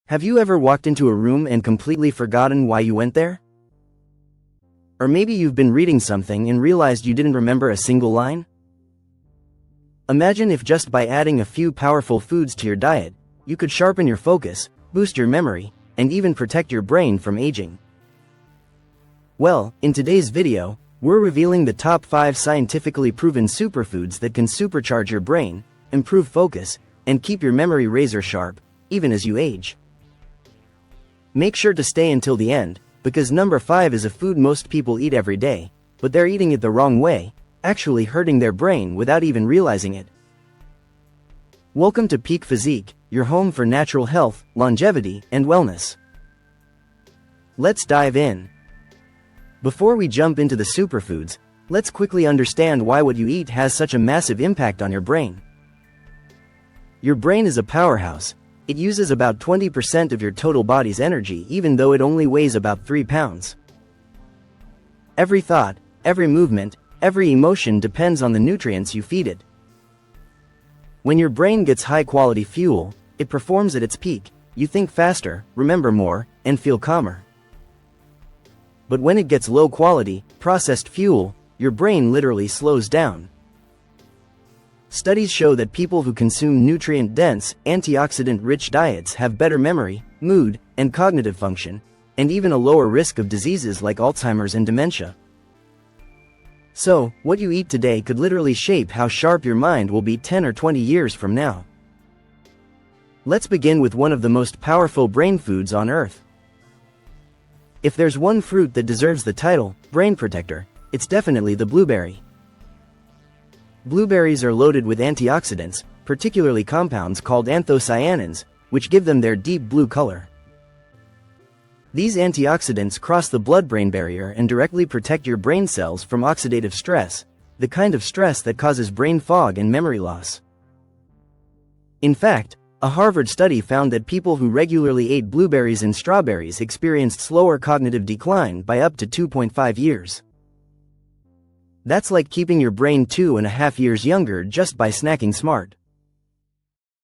Have you ever walked into a room and completely forgotten why you went there? Or maybe you've been reading something and realized you didn't remember a single line? Imagine if just by adding a few powerful foods to your diet, you could sharpen your focus, boost your memory, and even protect your brain from aging. Well, in today's video, we're revealing the top 5 scientifically proven superfoods that can supercharge your brain, improve focus, and keep your memory razor sharp, even as you age. Make sure to stay until the end, because number 5 is a food most people eat every day, but they're eating it the wrong way, actually hurting their brain without even realizing it. Welcome to Peak Physique, your home for natural health, longevity, and wellness. Let's dive in. Before we jump into the superfoods, let's quickly understand why what you eat has such a massive impact on your brain. Your brain is a powerhouse. It uses about 20% of your total body's energy, even though it only weighs about 3 pounds. Every thought, every movement, every emotion depends on the nutrients you feed it. When your brain gets high-quality fuel, it performs at its peak. You think faster, remember more, and feel calmer. But when it gets low-quality, processed fuel, your brain literally slows down. Studies show that people who consume nutrient-dense, antioxidant-rich diets have better memory, mood, and cognitive function, and even a lower risk of diseases like Alzheimer's and dementia. So, what you eat today could literally shape how sharp your mind will be 10 or 20 years from now. Let's begin with one of the most powerful brain foods on Earth. If there's one fruit that deserves the title, brain protector, it's definitely the blueberry. Blueberries are loaded with antioxidants, particularly compounds called anthocyanins, which give them their deep blue color. These antioxidants cross the blood-brain barrier and directly protect your brain cells from oxidative stress, the kind of stress that causes brain fog and memory loss. In fact, a Harvard study found that people who regularly ate blueberries and strawberries experienced slower cognitive decline by up to 2.5 years. That's like keeping your brain 2.5 years younger just by snacking smart.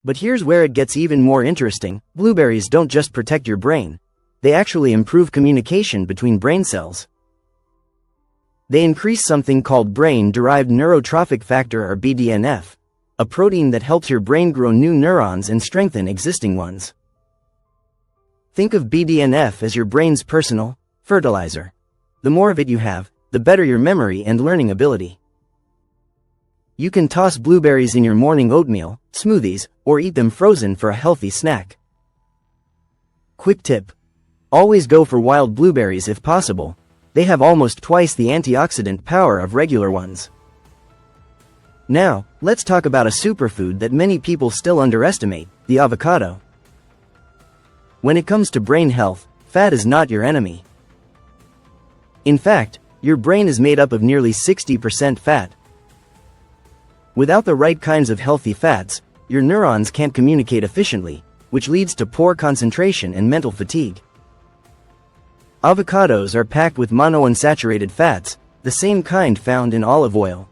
But here's where it gets even more interesting. Blueberries don't just protect your brain. They actually improve communication between brain cells. They increase something called brain-derived neurotrophic factor or BDNF, a protein that helps your brain grow new neurons and strengthen existing ones. Think of BDNF as your brain's personal fertilizer. The more of it you have, the better your memory and learning ability. You can toss blueberries in your morning oatmeal, smoothies, or eat them frozen for a healthy snack. Quick tip: always go for wild blueberries if possible. They have almost twice the antioxidant power of regular ones. Now, let's talk about a superfood that many people still underestimate: the avocado. When it comes to brain health, fat is not your enemy. In fact, your brain is made up of nearly 60% fat. Without the right kinds of healthy fats, your neurons can't communicate efficiently, which leads to poor concentration and mental fatigue. Avocados are packed with monounsaturated fats, the same kind found in olive oil.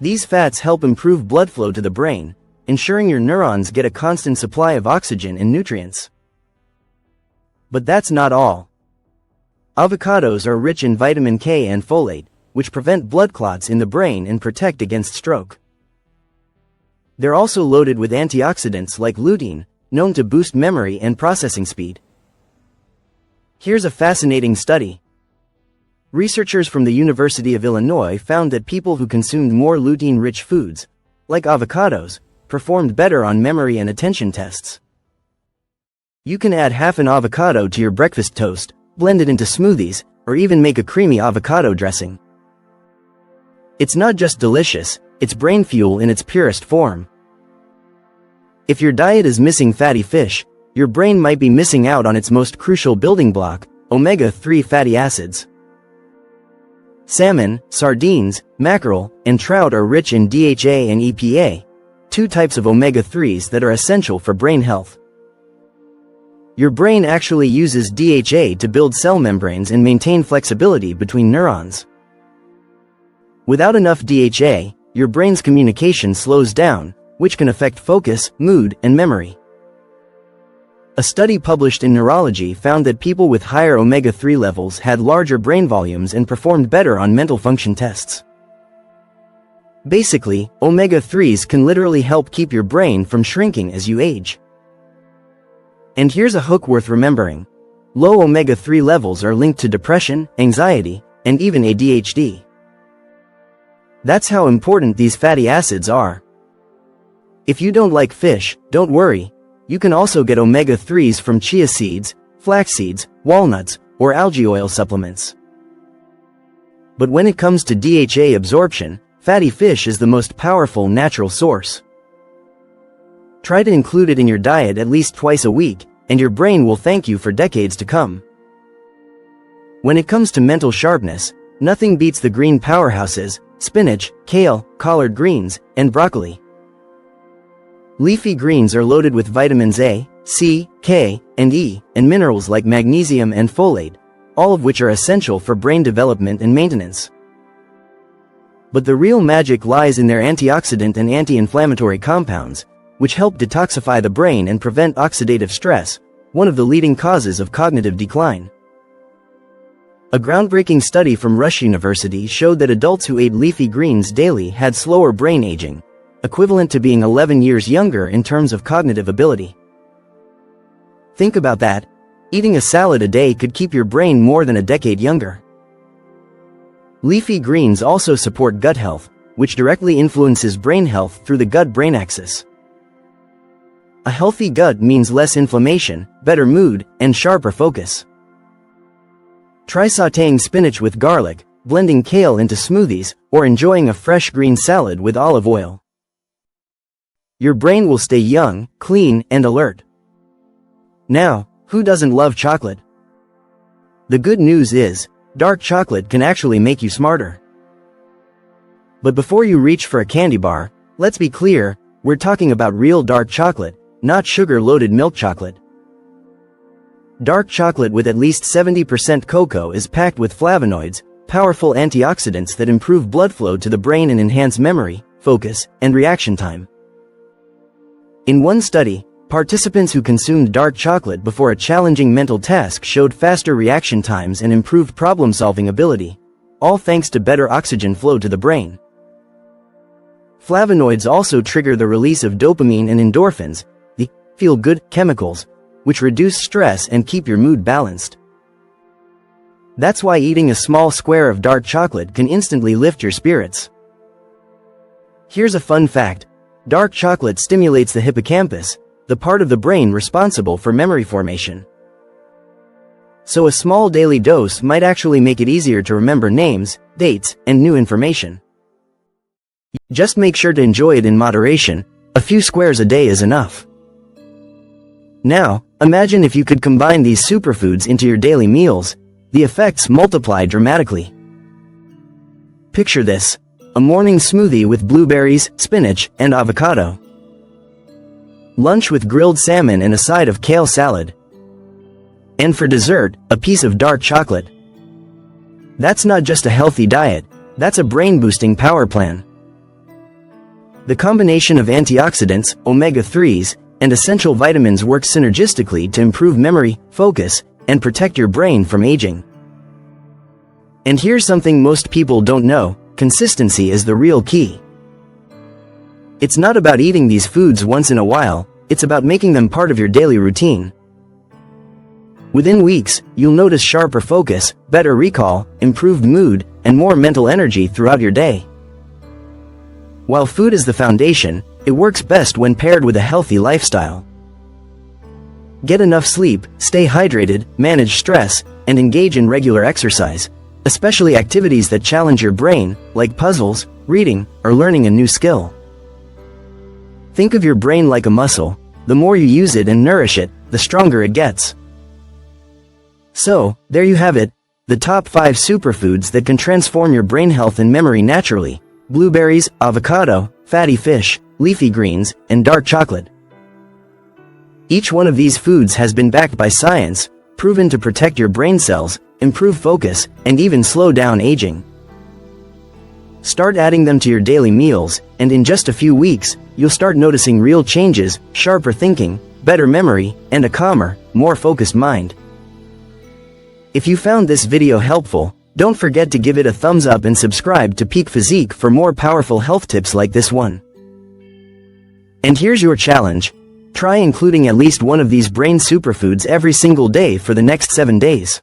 These fats help improve blood flow to the brain, ensuring your neurons get a constant supply of oxygen and nutrients. But that's not all. Avocados are rich in vitamin K and folate, which prevent blood clots in the brain and protect against stroke. They're also loaded with antioxidants like lutein, known to boost memory and processing speed. Here's a fascinating study. Researchers from the University of Illinois found that people who consumed more lutein-rich foods, like avocados, performed better on memory and attention tests. You can add half an avocado to your breakfast toast, blend it into smoothies, or even make a creamy avocado dressing. It's not just delicious, it's brain fuel in its purest form. If your diet is missing fatty fish, your brain might be missing out on its most crucial building block, omega-3 fatty acids. Salmon, sardines, mackerel, and trout are rich in DHA and EPA, 2 types of omega-3s that are essential for brain health. Your brain actually uses DHA to build cell membranes and maintain flexibility between neurons. Without enough DHA, your brain's communication slows down, which can affect focus, mood, and memory. A study published in Neurology found that people with higher omega-3 levels had larger brain volumes and performed better on mental function tests. Basically, omega-3s can literally help keep your brain from shrinking as you age. And here's a hook worth remembering. Low omega-3 levels are linked to depression, anxiety, and even ADHD. That's how important these fatty acids are. If you don't like fish, don't worry. You can also get omega-3s from chia seeds, flax seeds, walnuts, or algae oil supplements. But when it comes to DHA absorption, fatty fish is the most powerful natural source. Try to include it in your diet at least twice a week, and your brain will thank you for decades to come. When it comes to mental sharpness, nothing beats the green powerhouses: spinach, kale, collard greens, and broccoli. Leafy greens are loaded with vitamins A, C, K, and E, and minerals like magnesium and folate, all of which are essential for brain development and maintenance. But the real magic lies in their antioxidant and anti-inflammatory compounds, which help detoxify the brain and prevent oxidative stress, one of the leading causes of cognitive decline. A groundbreaking study from Rush University showed that adults who ate leafy greens daily had slower brain aging, equivalent to being 11 years younger in terms of cognitive ability. Think about that. Eating a salad a day could keep your brain more than a decade younger. Leafy greens also support gut health, which directly influences brain health through the gut-brain axis. A healthy gut means less inflammation, better mood, and sharper focus. Try sautéing spinach with garlic, blending kale into smoothies, or enjoying a fresh green salad with olive oil. Your brain will stay young, clean, and alert. Now, who doesn't love chocolate? The good news is, dark chocolate can actually make you smarter. But before you reach for a candy bar, let's be clear, we're talking about real dark chocolate, not sugar-loaded milk chocolate. Dark chocolate with at least 70% cocoa is packed with flavonoids, powerful antioxidants that improve blood flow to the brain and enhance memory, focus, and reaction time. In one study, participants who consumed dark chocolate before a challenging mental task showed faster reaction times and improved problem-solving ability, all thanks to better oxygen flow to the brain. Flavonoids also trigger the release of dopamine and endorphins, the feel-good chemicals, which reduce stress and keep your mood balanced. That's why eating a small square of dark chocolate can instantly lift your spirits. Here's a fun fact. Dark chocolate stimulates the hippocampus, the part of the brain responsible for memory formation. So a small daily dose might actually make it easier to remember names, dates, and new information. Just make sure to enjoy it in moderation. A few squares a day is enough. Now, imagine if you could combine these superfoods into your daily meals. The effects multiply dramatically. Picture this: a morning smoothie with blueberries, spinach, and avocado. Lunch with grilled salmon and a side of kale salad. And for dessert, a piece of dark chocolate. That's not just a healthy diet, that's a brain-boosting power plan. The combination of antioxidants, omega-3s, and essential vitamins works synergistically to improve memory, focus, and protect your brain from aging. And here's something most people don't know: consistency is the real key. It's not about eating these foods once in a while, it's about making them part of your daily routine. Within weeks, you'll notice sharper focus, better recall, improved mood, and more mental energy throughout your day. While food is the foundation, it works best when paired with a healthy lifestyle. Get enough sleep, stay hydrated, manage stress, and engage in regular exercise, especially activities that challenge your brain, like puzzles, reading, or learning a new skill. Think of your brain like a muscle. The more you use it and nourish it, the stronger it gets. So, there you have it, the top 5 superfoods that can transform your brain health and memory naturally: blueberries, avocado, fatty fish, leafy greens, and dark chocolate. Each one of these foods has been backed by science, proven to protect your brain cells, improve focus, and even slow down aging. Start adding them to your daily meals, and in just a few weeks, you'll start noticing real changes: sharper thinking, better memory, and a calmer, more focused mind. If you found this video helpful, don't forget to give it a thumbs up and subscribe to Peak Physique for more powerful health tips like this one. And here's your challenge. Try including at least one of these brain superfoods every single day for the next 7 days.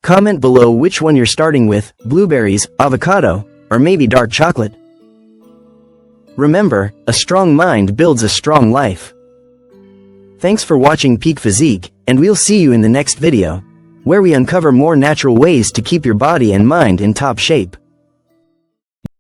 Comment below which one you're starting with, blueberries, avocado, or maybe dark chocolate. Remember, a strong mind builds a strong life. Thanks for watching Peak Physique, and we'll see you in the next video, where we uncover more natural ways to keep your body and mind in top shape.